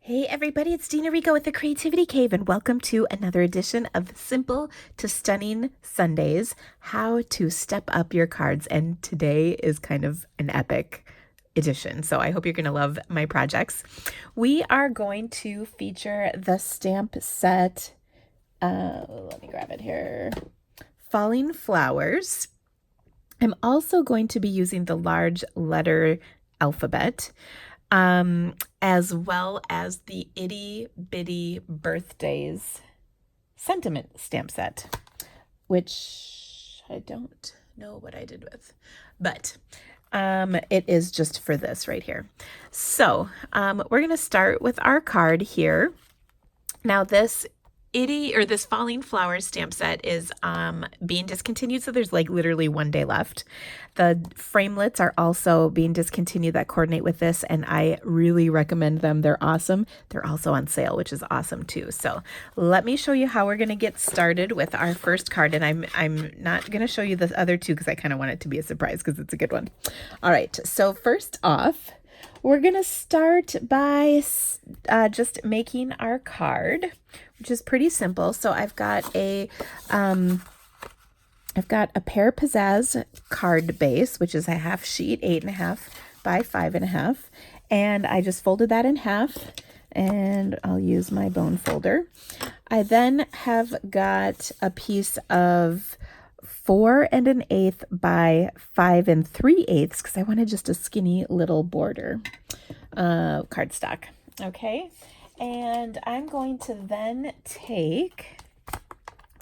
Hey everybody, it's Dina Rico with the Creativity Cave, and welcome to another edition of Simple to Stunning Sundays, how to step up your cards. And today is kind of an epic edition, so I hope you're going to love my projects. We are going to feature the stamp set, let me grab it here, Falling Flowers. I'm also going to be using the large letter alphabet, as well as the Itty Bitty Birthdays sentiment stamp set, which I don't know what I did with, but it is just for this right here. So we're going to start with our card here. Now this Falling Flowers stamp set is being discontinued, so there's like literally one day left. The framelits are also being discontinued that coordinate with this, and I really recommend them. They're awesome. They're also on sale, which is awesome too. So let me show you how we're going to get started with our first card, and I'm not going to show you the other two because I kind of want it to be a surprise because it's a good one. All right, so first off, we're going to start by just making our card, which is pretty simple. So I've got a Pear Pizzazz card base, which is a half sheet, 8.5 by 5.5. And I just folded that in half, and I'll use my bone folder. I then have got a piece of 4 1/8 by 5 3/8 because I wanted just a skinny little border cardstock. Okay, and I'm going to then take,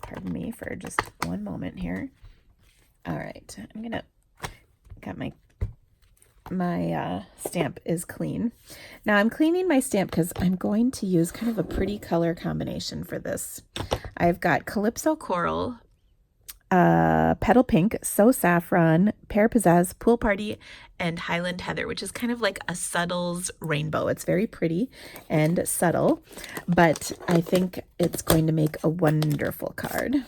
pardon me for just one moment here. All right, I'm gonna, got my stamp is clean. Now I'm cleaning my stamp because I'm going to use kind of a pretty color combination for this. I've got Calypso Coral, Petal Pink, So Saffron, Pear Pizzazz, Pool Party, and Highland Heather, which is kind of like a subtle's rainbow. It's very pretty and subtle, but I think it's going to make a wonderful card.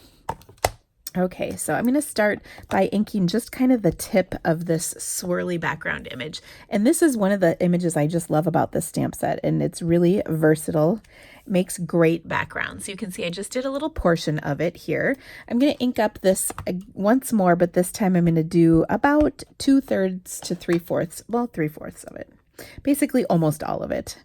Okay, so I'm going to start by inking just kind of the tip of this swirly background image. And this is one of the images I just love about this stamp set, and it's really versatile. It makes great backgrounds. So you can see I just did a little portion of it here. I'm going to ink up this once more, but this time I'm going to do about 2/3 to 3/4, well, 3/4 of it. Basically almost all of it.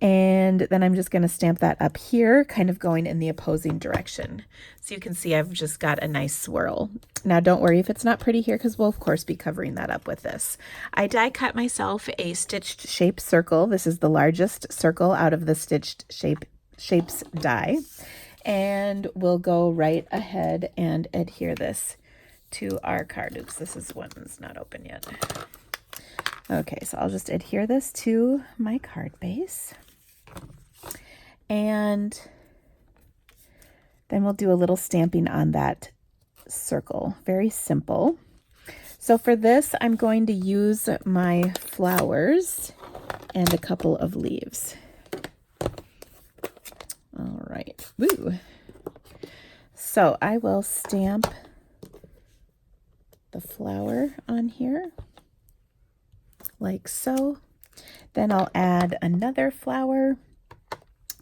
And then I'm just going to stamp that up here, kind of going in the opposing direction. So you can see I've just got a nice swirl. Now don't worry if it's not pretty here, because we'll of course be covering that up with this. I die cut myself a stitched shape circle. This is the largest circle out of the stitched shapes die. And we'll go right ahead and adhere this to our card. Oops, this is one's not open yet. Okay, so I'll just adhere this to my card base. And then we'll do a little stamping on that circle. Very simple. So for this, I'm going to use my flowers and a couple of leaves. All right. Woo. So I will stamp the flower on here like so. Then I'll add another flower.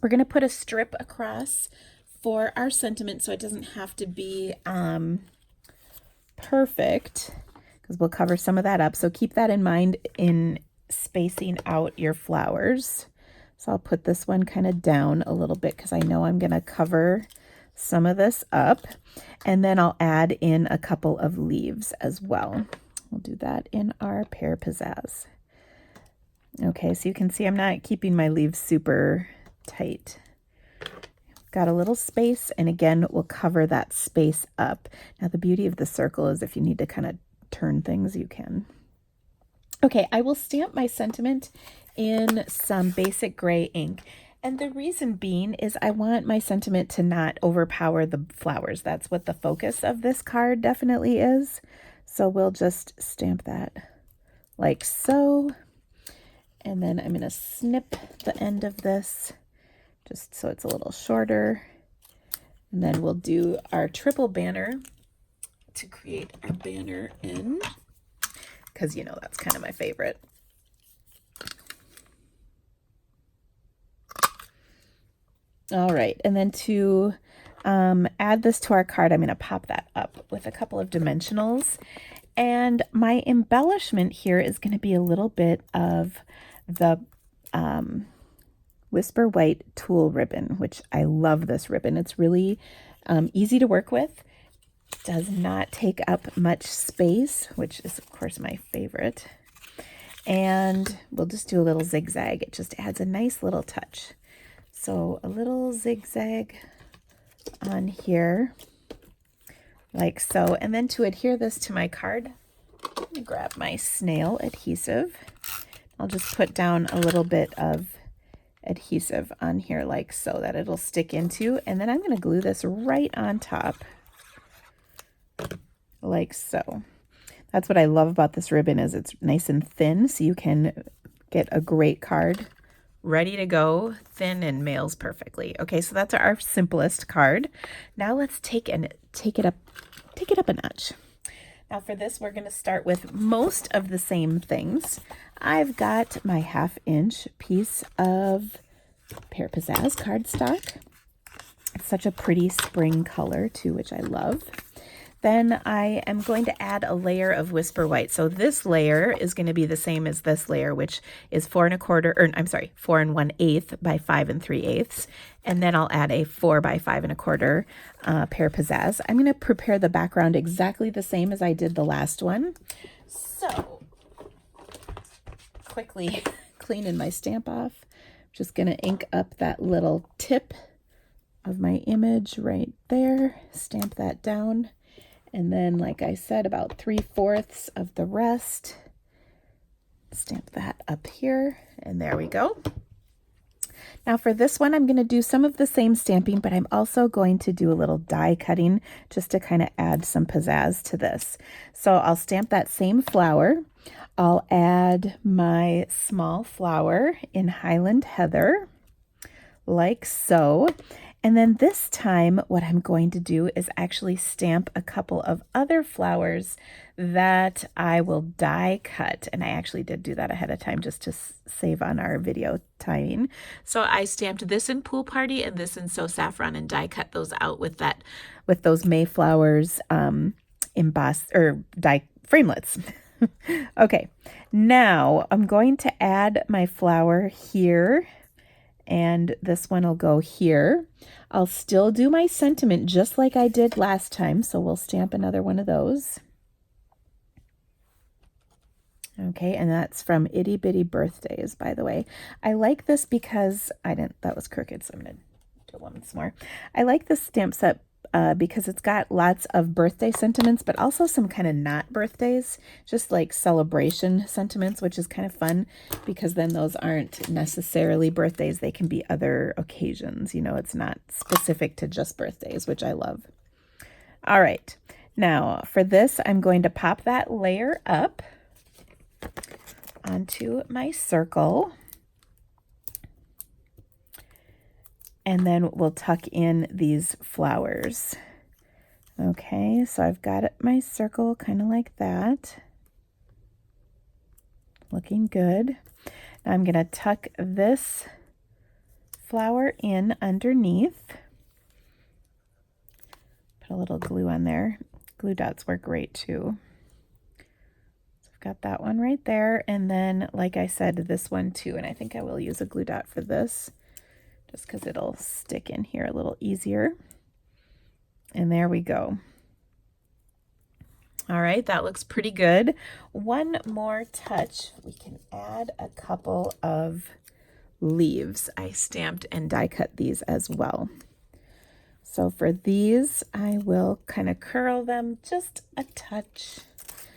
We're going to put a strip across for our sentiment so it doesn't have to be perfect, because we'll cover some of that up. So keep that in mind in spacing out your flowers. So I'll put this one kind of down a little bit because I know I'm going to cover some of this up. And then I'll add in a couple of leaves as well. We'll do that in our Pear Pizzazz. Okay, so you can see I'm not keeping my leaves super tight. Got a little space, and again, we'll cover that space up. Now, the beauty of the circle is if you need to kind of turn things, you can. Okay, I will stamp my sentiment in some basic gray ink. And the reason being is I want my sentiment to not overpower the flowers. That's what the focus of this card definitely is. So we'll just stamp that like so. And then I'm going to snip the end of this just so it's a little shorter. And then we'll do our triple banner to create our banner in, because you know that's kind of my favorite. All right, and then to add this to our card, I'm going to pop that up with a couple of dimensionals. And my embellishment here is going to be a little bit of the Whisper White tulle ribbon, which I love this ribbon. It's really easy to work with. Does not take up much space, which is of course my favorite. And we'll just do a little zigzag. It just adds a nice little touch. So a little zigzag on here, like so. And then to adhere this to my card, I'm going to grab my snail adhesive. I'll just put down a little bit of adhesive on here like so that it'll stick into, and then I'm going to glue this right on top like so. That's what I love about this ribbon, is it's nice and thin, so you can get a great card ready to go, thin and mails perfectly. Okay, so that's our simplest card. Now let's take it up a notch. Now for this, we're going to start with most of the same things. I've got my 1/2 inch piece of Pear Pizzazz cardstock. It's such a pretty spring color too, which I love. Then I am going to add a layer of Whisper White. So this layer is going to be the same as this layer, which is 4 1/8 by 5 3/8. And then I'll add a 4 by 5 1/4 Pear Pizzazz. I'm going to prepare the background exactly the same as I did the last one. So quickly cleaning my stamp off. Just going to ink up that little tip of my image right there. Stamp that down. And then, like I said, about 3/4 of the rest. Stamp that up here, and there we go. Now for this one, I'm going to do some of the same stamping, but I'm also going to do a little die cutting just to kind of add some pizzazz to this. So I'll stamp that same flower. I'll add my small flower in Highland Heather, like so. And then this time, what I'm going to do is actually stamp a couple of other flowers that I will die cut. And I actually did do that ahead of time just to save on our video timing. So I stamped this in Pool Party and this in So Saffron and die cut those out with those Mayflowers embossed or die framelets. Okay, now I'm going to add my flower here. And this one will go here. I'll still do my sentiment just like I did last time, so we'll stamp another one of those. Okay, and that's from Itty Bitty Birthdays, by the way. I like this because that was crooked, so I'm going to do it once more. I like this stamp set because it's got lots of birthday sentiments, but also some kind of not birthdays, just like celebration sentiments, which is kind of fun because then those aren't necessarily birthdays. They can be other occasions. You know, it's not specific to just birthdays, which I love. All right. Now for this, I'm going to pop that layer up onto my circle. And then we'll tuck in these flowers. Okay, so I've got my circle kind of like that. Looking good. Now I'm going to tuck this flower in underneath. Put a little glue on there. Glue dots work great too. So I've got that one right there. And then, like I said, this one too. And I think I will use a glue dot for this, just because it'll stick in here a little easier. And there we go. All right, that looks pretty good. One more touch, we can add a couple of leaves. I stamped and die cut these as well. So for these, I will kind of curl them just a touch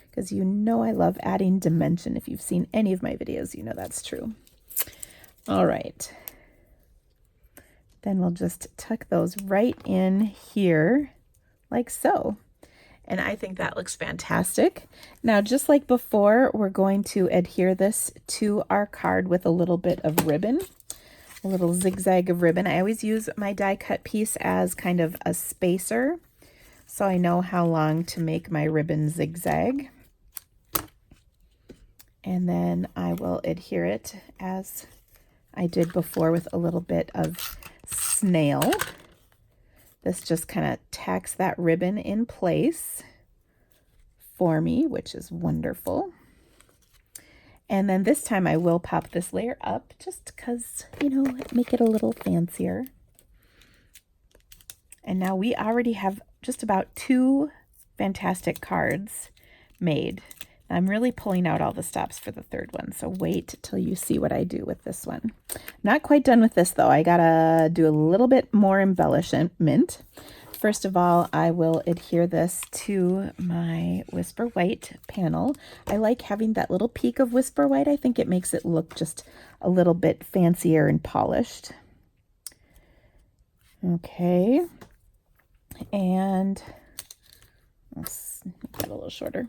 because you know I love adding dimension. If you've seen any of my videos, you know that's true. All right. Then we'll just tuck those right in here like so. And I think that looks fantastic. Now, just like before, we're going to adhere this to our card with a little bit of ribbon, a little zigzag of ribbon. I always use my die cut piece as kind of a spacer, so I know how long to make my ribbon zigzag. And then I will adhere it as I did before with a little bit of snail. This just kind of tacks that ribbon in place for me, which is wonderful. And then this time I will pop this layer up just because, you know, make it a little fancier. And now we already have just about 2 fantastic cards made. I'm really pulling out all the stops for the third one, so wait till you see what I do with this one. Not quite done with this though. I gotta do a little bit more embellishment. First of all, I will adhere this to my Whisper White panel. I like having that little peak of Whisper White. I think it makes it look just a little bit fancier and polished. Okay, and let's make that a little shorter.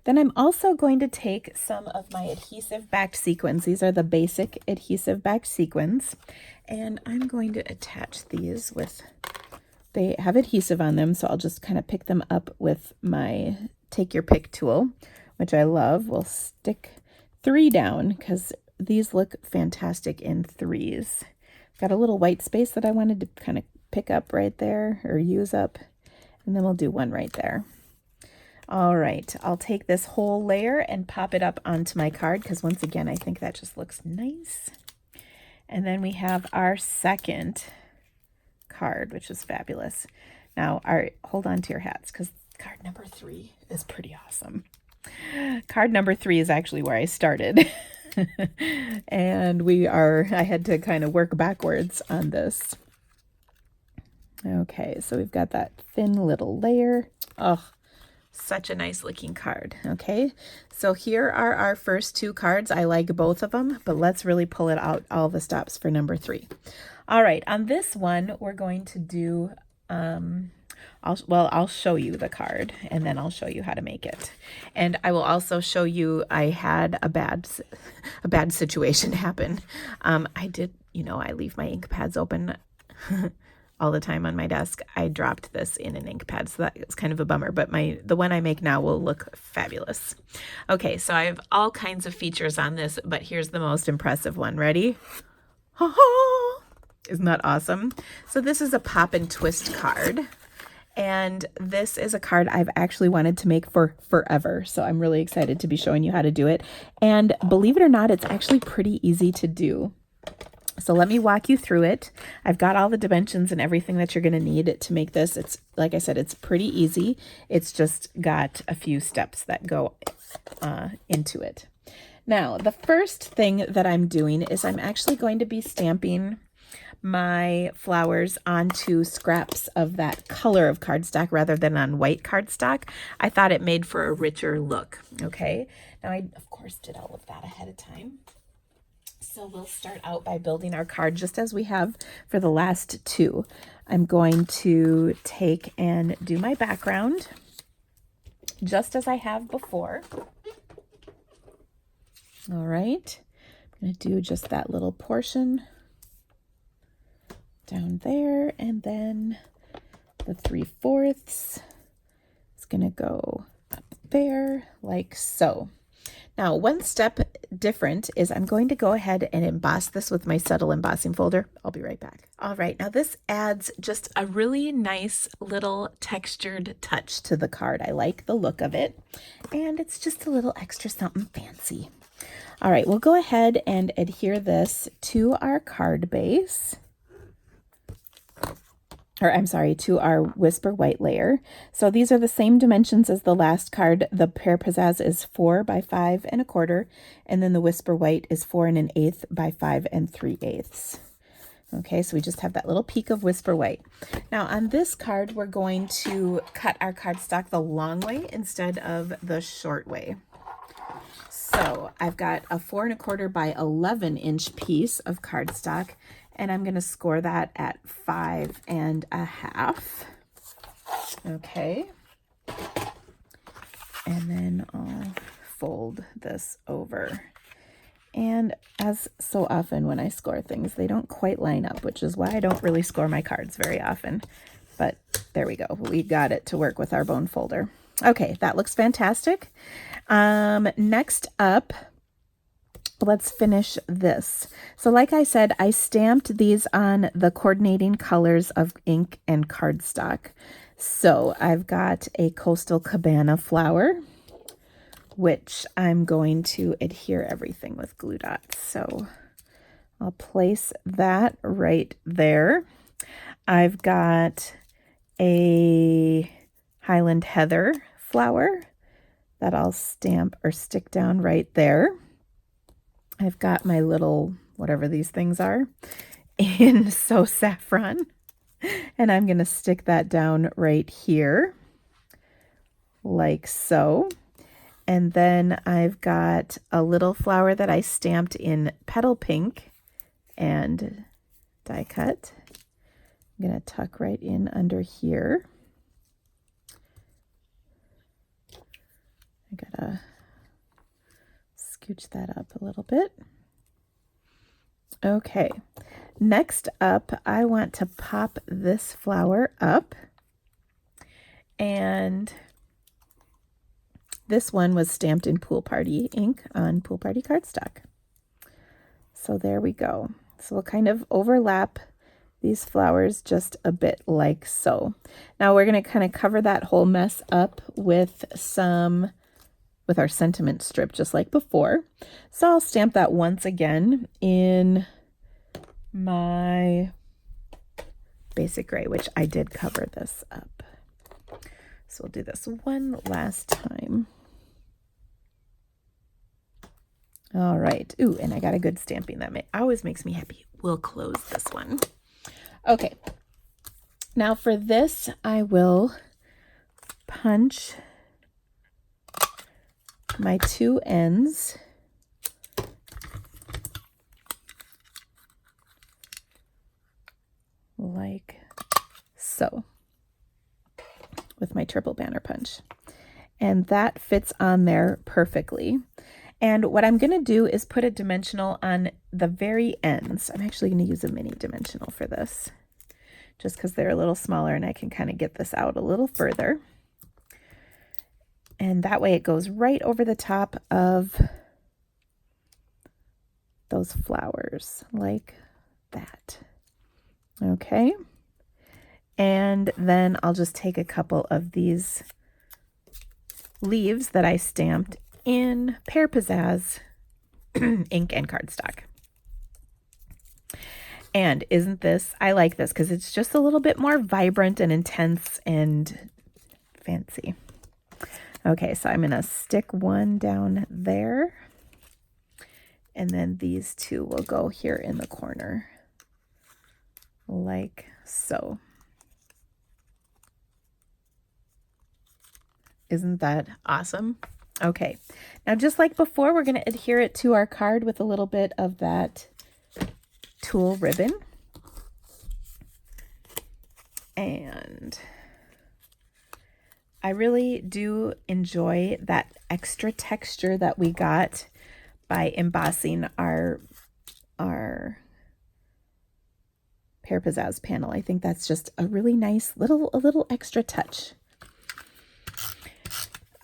Then I'm also going to take some of my adhesive backed sequins. These are the basic adhesive backed sequins. And I'm going to attach these with, they have adhesive on them, so I'll just kind of pick them up with my take your pick tool, which I love. We'll stick 3 down because these look fantastic in 3s. Got a little white space that I wanted to kind of pick up right there or use up. And then we'll do 1 right there. All right, I'll take this whole layer and pop it up onto my card because once again, I think that just looks nice. And then we have our second card, which is fabulous. Now, hold on to your hats because card number 3 is pretty awesome. Card number 3 is actually where I started. And I had to kind of work backwards on this. Okay, so we've got that thin little layer. Oh, such a nice looking card. Okay, so here are our first 2 cards. I like both of them, but let's really pull it out, all the stops for number 3. All right, on this one, we're going to do, I'll show you the card and then I'll show you how to make it. And I will also show you, I had a bad situation happen. I did, you know, I leave my ink pads open all the time on my desk. I dropped this in an ink pad, so that was kind of a bummer, but the one I make now will look fabulous. Okay, so I have all kinds of features on this, but here's the most impressive one. Ready? Ha ha! Isn't that awesome? So this is a pop and twist card, and this is a card I've actually wanted to make for forever, so I'm really excited to be showing you how to do it. And believe it or not, it's actually pretty easy to do. So let me walk you through it. I've got all the dimensions and everything that you're going to need to make this. It's, like I said, it's pretty easy. It's just got a few steps that go into it. Now, the first thing that I'm doing is I'm actually going to be stamping my flowers onto scraps of that color of cardstock rather than on white cardstock. I thought it made for a richer look. Okay. Now, I, of course, did all of that ahead of time. So we'll start out by building our card just as we have for the last 2. I'm going to take and do my background just as I have before. All right, I'm going to do just that little portion down there, and then the 3/4 is going to go up there like so. Now, one step different is I'm going to go ahead and emboss this with my subtle embossing folder. I'll be right back. All right, now this adds just a really nice little textured touch to the card. I like the look of it, and it's just a little extra something fancy. All right, we'll go ahead and adhere this to our card base. Or I'm sorry, to our Whisper White layer. So these are the same dimensions as the last card. The Pear Pizzazz is 4 by 5 1/4, and then the Whisper White is 4 1/8 by 5 3/8. Okay, so we just have that little peak of Whisper White. Now on this card, we're going to cut our cardstock the long way instead of the short way. So I've got a 4 1/4 by 11-inch piece of cardstock, and I'm going to score that at 5 1/2. Okay. And then I'll fold this over. And as so often when I score things, they don't quite line up, which is why I don't really score my cards very often. But there we go. We got it to work with our bone folder. Okay, that looks fantastic. Next up, let's finish this. So like I said, I stamped these on the coordinating colors of ink and cardstock. So I've got a Coastal Cabana flower, which I'm going to adhere everything with glue dots. So I'll place that right there. I've got a Highland Heather flower that I'll stamp or stick down right there. I've got my little, whatever these things are, in So Saffron, and I'm going to stick that down right here, like so. And then I've got a little flower that I stamped in Petal Pink and die cut. I'm going to tuck right in under here. I gotta scooch that up a little bit. Okay, next up, I want to pop this flower up, and this one was stamped in Pool Party ink on Pool Party cardstock. So there we go. So we'll kind of overlap these flowers just a bit like so. Now we're going to kind of cover that whole mess up with our sentiment strip just like before. So I'll stamp that once again in my basic gray, which I did cover this up. So we'll do this one last time. All right. Ooh, and I got a good stamping. That always makes me happy. We'll close this one. Okay. Now for this, I will punch my two ends like so with my triple banner punch, and that fits on there perfectly. And what I'm going to do is put a dimensional on the very ends. I'm actually going to use a mini dimensional for this just because they're a little smaller and I can kind of get this out a little further. And that way it goes right over the top of those flowers like that. Okay. And then I'll just take a couple of these leaves that I stamped in Pear Pizzazz ink and cardstock. And isn't this, I like this because it's just a little bit more vibrant and intense and fancy. Okay, so I'm going to stick one down there, and then these two will go here in the corner, like so. Isn't that awesome? Okay, now just like before, we're going to adhere it to our card with a little bit of that tulle ribbon. And I really do enjoy that extra texture that we got by embossing our Pear Pizzazz panel. I think that's just a really nice a little extra touch.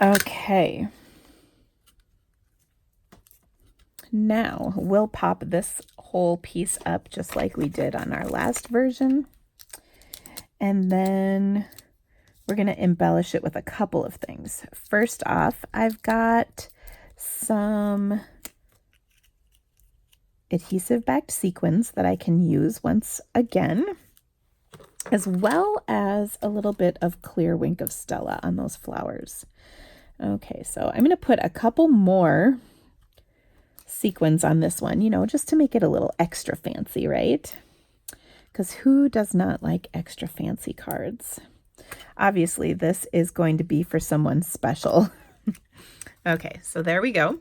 Okay. Now we'll pop this whole piece up just like we did on our last version. And then we're going to embellish it with a couple of things. First off, I've got some adhesive backed sequins that I can use once again, as well as a little bit of clear Wink of Stella on those flowers. Okay, so I'm going to put a couple more sequins on this one, you know, just to make it a little extra fancy, right? Because who does not like extra fancy cards? Obviously, this is going to be for someone special. Okay, so there we go.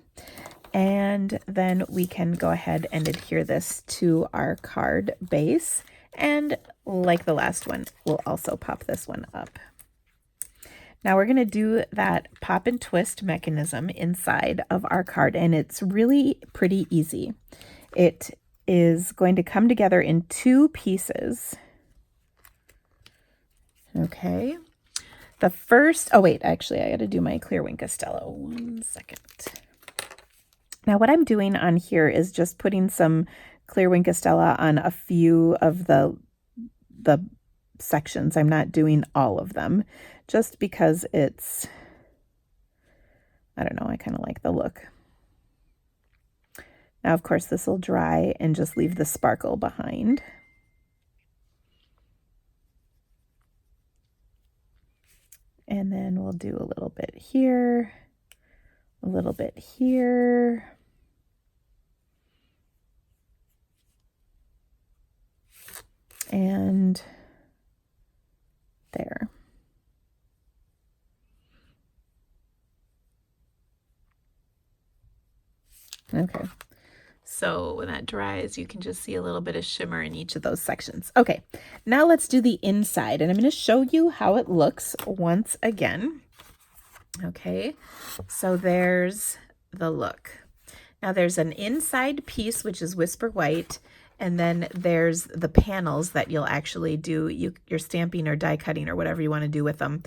And then we can go ahead and adhere this to our card base. And like the last one, we'll also pop this one up. Now we're going to do that pop and twist mechanism inside of our card, and it's really pretty easy. It is going to come together in two pieces. Okay. The first, oh wait, actually I got to do my clear Wink of Stella. 1 second. Now what I'm doing on here is just putting some clear Wink Stella on a few of the sections. I'm not doing all of them just because it's, I don't know, I kind of like the look. Now, of course, this will dry and just leave the sparkle behind. And then we'll do a little bit here, a little bit here. And there. Okay. So when that dries, you can just see a little bit of shimmer in each of those sections. Okay, now let's do the inside, and I'm going to show you how it looks once again. Okay, so there's the look. Now there's an inside piece, which is Whisper White, and then there's the panels that you'll actually do your stamping or die cutting or whatever you want to do with them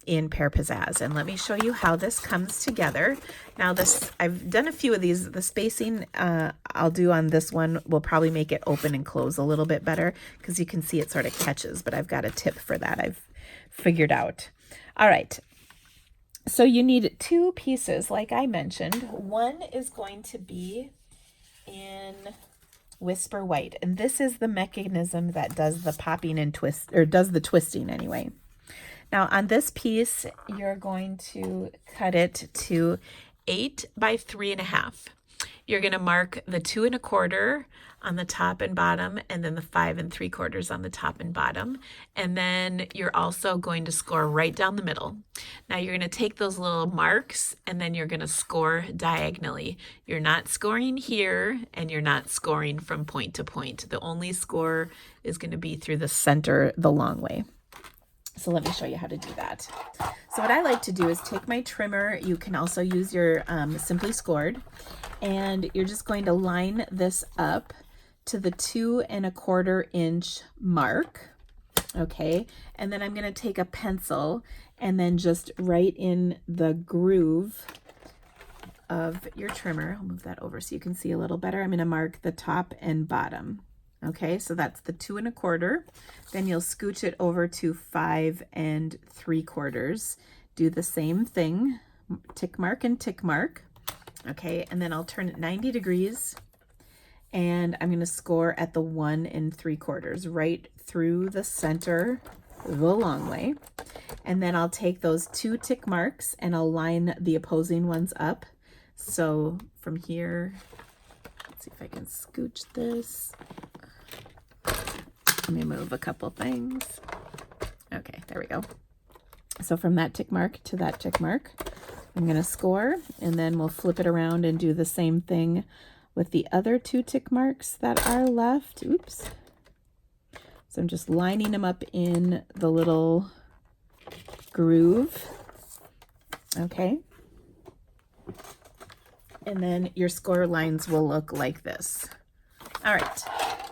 in Pear Pizzazz. And let me show you how this comes together. Now this, I've done a few of these. The spacing I'll do on this one will probably make it open and close a little bit better because you can see it sort of catches, but I've got a tip for that I've figured out. All right. So you need two pieces, like I mentioned. One is going to be in Whisper White, and this is the mechanism that does the popping and twist, or does the twisting anyway. Now on this piece, you're going to cut it to 8 by 3.5. You're going to mark the 2 1/4 on the top and bottom, and then the 5 3/4 on the top and bottom. And then you're also going to score right down the middle. Now you're going to take those little marks and then you're going to score diagonally. You're not scoring here and you're not scoring from point to point. The only score is going to be through the center the long way. So let me show you how to do that. So what I like to do is take my trimmer. You can also use your Simply Scored, and you're just going to line this up to the 2 1/4 inch mark. Okay, and then I'm going to take a pencil and then just right in the groove of your trimmer. I'll move that over so you can see a little better. I'm going to mark the top and bottom. Okay, so that's the 2 1/4. Then you'll scooch it over to 5 3/4. Do the same thing, tick mark and tick mark. Okay, and then I'll turn it 90 degrees, and I'm going to score at the 1 3/4, right through the center the long way. And then I'll take those 2 tick marks and I'll line the opposing ones up. So from here, let's see if I can scooch this. Let me move a couple things. Okay, there we go. So from that tick mark to that tick mark, I'm going to score, and then we'll flip it around and do the same thing with the other 2 tick marks that are left. Oops. So I'm just lining them up in the little groove. Okay. And then your score lines will look like this. All right.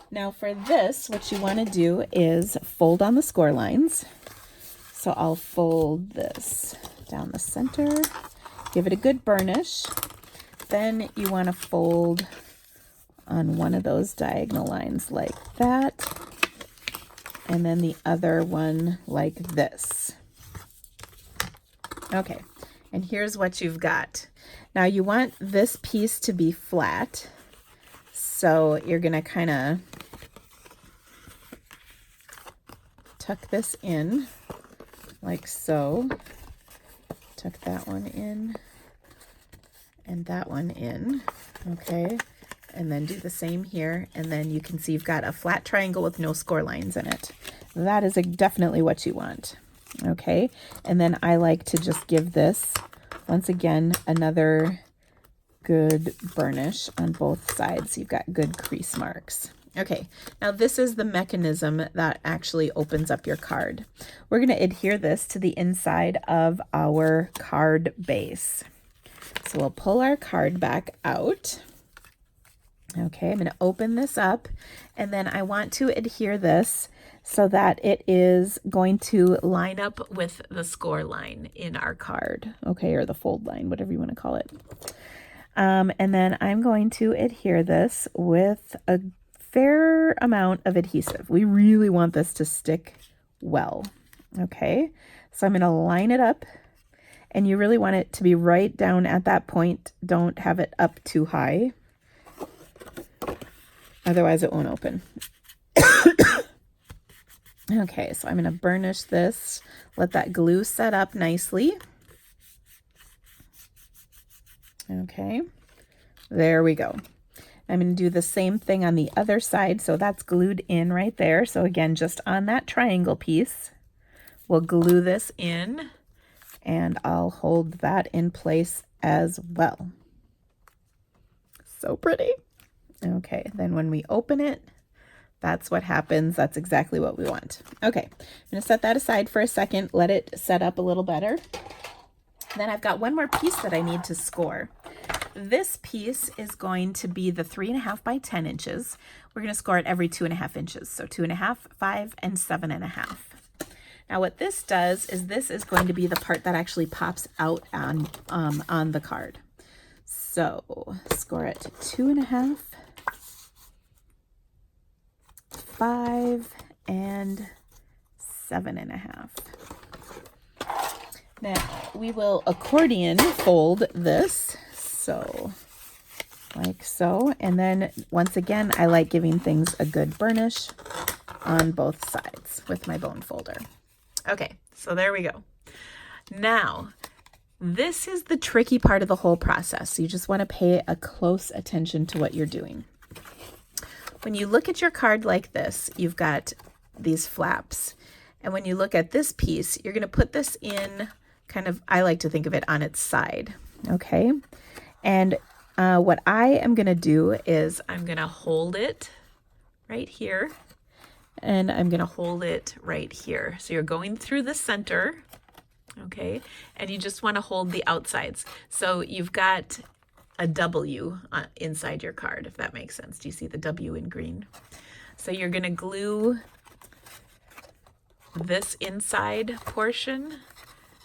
Now for this, what you want to do is fold on the score lines. So I'll fold this down the center, give it a good burnish. Then you want to fold on one of those diagonal lines like that, and then the other one like this. Okay, and here's what you've got. Now you want this piece to be flat, so you're going to kind of tuck this in like so. Tuck that one in and that one in. Okay, and then do the same here, and then you can see you've got a flat triangle with no score lines in it. That is definitely what you want. Okay, and then I like to just give this, once again, another good burnish on both sides so you've got good crease marks. Okay, now this is the mechanism that actually opens up your card. We're going to adhere this to the inside of our card base. So we'll pull our card back out. Okay, I'm going to open this up, and then I want to adhere this so that it is going to line up with the score line in our card. Okay, or the fold line, whatever you want to call it. And then I'm going to adhere this with a fair amount of adhesive. We really want this to stick well. Okay, so I'm going to line it up, and you really want it to be right down at that point. Don't have it up too high, otherwise it won't open. Okay, so I'm going to burnish this, let that glue set up nicely. Okay, there we go. I'm going to do the same thing on the other side, so that's glued in right there. So again, just on that triangle piece, we'll glue this in, and I'll hold that in place as well. So pretty. Okay, then when we open it, that's what happens. That's exactly what we want. Okay, I'm going to set that aside for a second, let it set up a little better. Then I've got one more piece that I need to score. This piece is going to be the 3.5 by 10 inches. We're going to score it every 2.5 inches. So 2.5, 5, and 7.5. Now what this does is this is going to be the part that actually pops out on the card. So score it 2.5, 5, and 7.5. Now we will accordion fold this, so like so, and then once again I like giving things a good burnish on both sides with my bone folder. Okay, so there we go. Now this is the tricky part of the whole process. You just want to pay a close attention to what you're doing. When you look at your card like this, you've got these flaps, and when you look at this piece, you're going to put this in kind of, I like to think of it on its side. Okay, and what I am going to do is I'm going to hold it right here, and I'm going to hold it right here. So you're going through the center, okay, and you just want to hold the outsides. So you've got a W inside your card, if that makes sense. Do you see the W in green? So you're going to glue this inside portion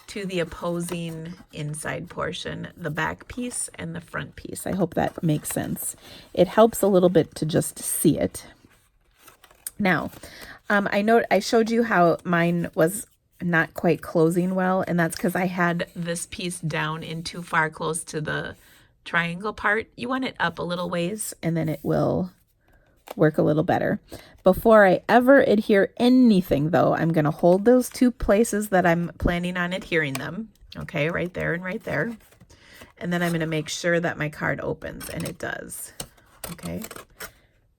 to the opposing inside portion, the back piece and the front piece. I hope that makes sense. It helps a little bit to just see it. Now, I showed you how mine was not quite closing well, and that's because I had this piece down in too far close to the triangle part. You want it up a little ways, and then it will work a little better. Before I ever adhere anything, though, I'm going to hold those two places that I'm planning on adhering them. Okay, right there and right there. And then I'm going to make sure that my card opens, and it does. Okay,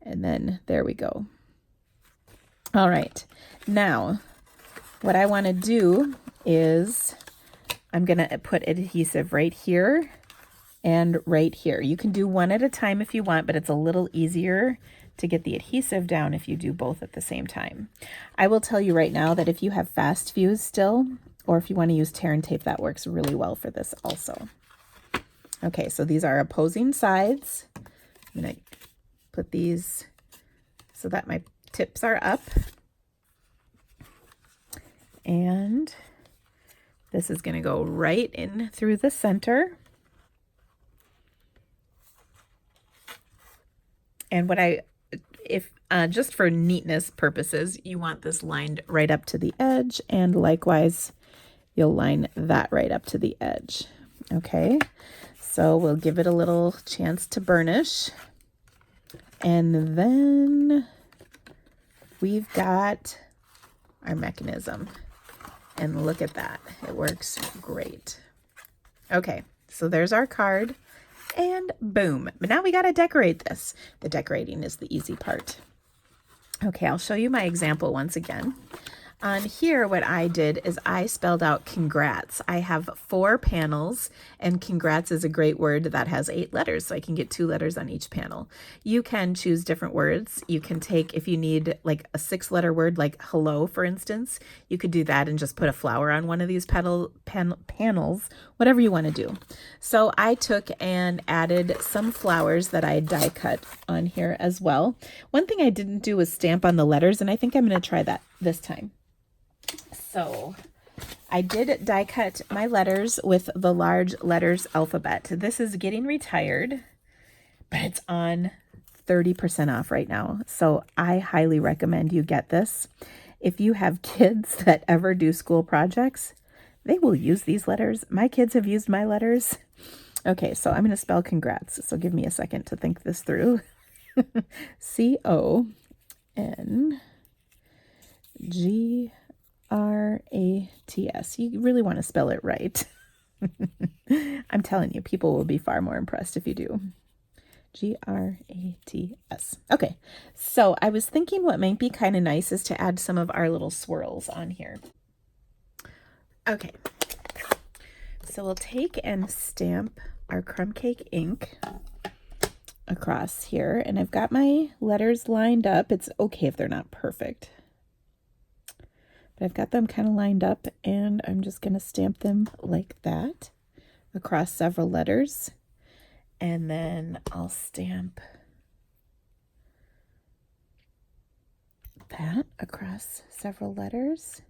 and then there we go. All right, now what I want to do is I'm going to put adhesive right here and right here. You can do one at a time if you want, but it's a little easier to get the adhesive down if you do both at the same time. I will tell you right now that if you have fast fuse still, or if you want to use tear and tape, that works really well for this also. Okay, so these are opposing sides. I'm going to put these so that my tips are up. And this is going to go right in through the center. And just for neatness purposes, you want this lined right up to the edge, and likewise, you'll line that right up to the edge. Okay, so we'll give it a little chance to burnish. And then we've got our mechanism. And look at that, it works great. Okay, so there's our card. And boom, but now we got to decorate this. The decorating is the easy part. Okay, I'll show you my example once again. On here, what I did is I spelled out congrats. I have 4 panels, and congrats is a great word that has 8 letters, so I can get 2 letters on each panel. You can choose different words. You can take, if you need like a 6-letter word, like hello, for instance, you could do that and just put a flower on one of these panels, whatever you want to do. So I took and added some flowers that I die cut on here as well. One thing I didn't do was stamp on the letters, and I think I'm going to try that this time. So I did die cut my letters with the large letters alphabet. This is getting retired, but it's on 30% off right now. So I highly recommend you get this. If you have kids that ever do school projects, they will use these letters. My kids have used my letters. Okay, so I'm going to spell congrats. So give me a second to think this through. CONGRATS. You really want to spell it right. I'm telling you, people will be far more impressed if you do. GRATS. Okay, so I was thinking what might be kind of nice is to add some of our little swirls on here. Okay, so we'll take and stamp our crumb cake ink across here, and I've got my letters lined up. It's okay if they're not perfect, but I've got them kind of lined up, and I'm just going to stamp them like that across several letters. And then I'll stamp that across several letters.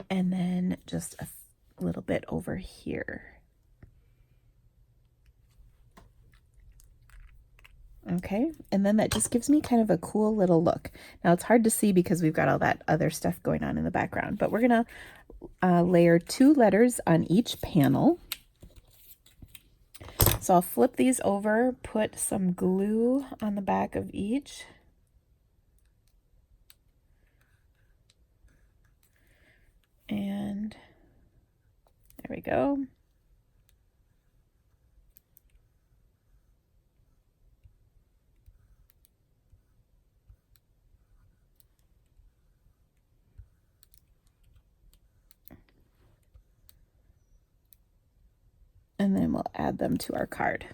And then just a little bit over here. Okay, and then that just gives me kind of a cool little look. Now it's hard to see because we've got all that other stuff going on in the background, but we're gonna layer 2 letters on each panel. So I'll flip these over, put some glue on the back of each. And there we go. And then we'll add them to our card.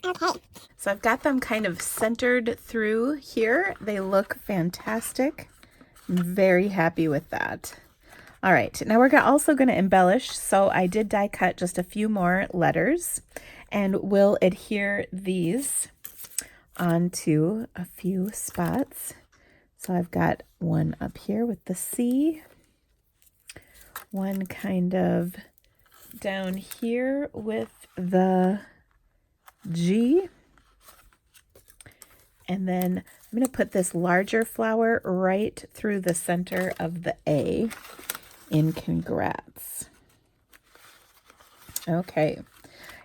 Okay. So I've got them kind of centered through here. They look fantastic. I'm very happy with that. All right, now we're also going to embellish. So I did die cut just a few more letters, and we'll adhere these onto a few spots. So I've got one up here with the C, one kind of down here with the G, and then I'm going to put this larger flower right through the center of the A in congrats. Okay,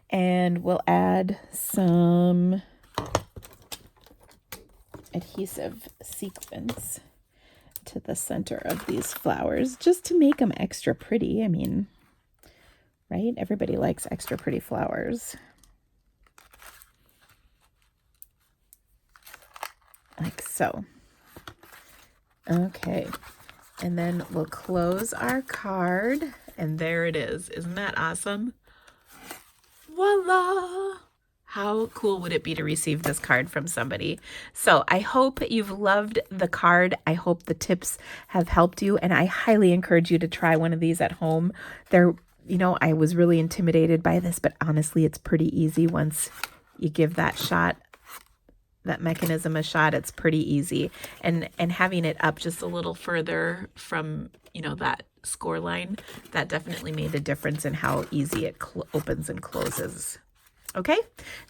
and we'll add some adhesive sequins to the center of these flowers just to make them extra pretty. I mean, right? Everybody likes extra pretty flowers. Like so. Okay, and then we'll close our card, and there it is. Isn't that awesome? Voila! How cool would it be to receive this card from somebody? So I hope you've loved the card. I hope the tips have helped you, and I highly encourage you to try one of these at home. They're, you know, I was really intimidated by this, but honestly, it's pretty easy once you give that shot. That mechanism a shot. It's pretty easy, and having it up just a little further from, you know, that score line, that definitely made a difference in how easy it opens and closes. Okay,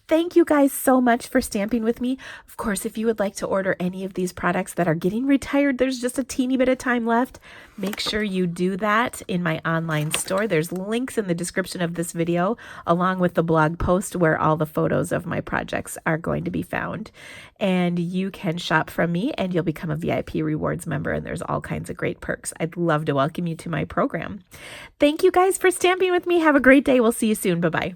thank you guys so much for stamping with me. Of course, if you would like to order any of these products that are getting retired, there's just a teeny bit of time left. Make sure you do that in my online store. There's links in the description of this video, along with the blog post where all the photos of my projects are going to be found. And you can shop from me and you'll become a VIP rewards member, and there's all kinds of great perks. I'd love to welcome you to my program. Thank you guys for stamping with me. Have a great day. We'll see you soon. Bye-bye.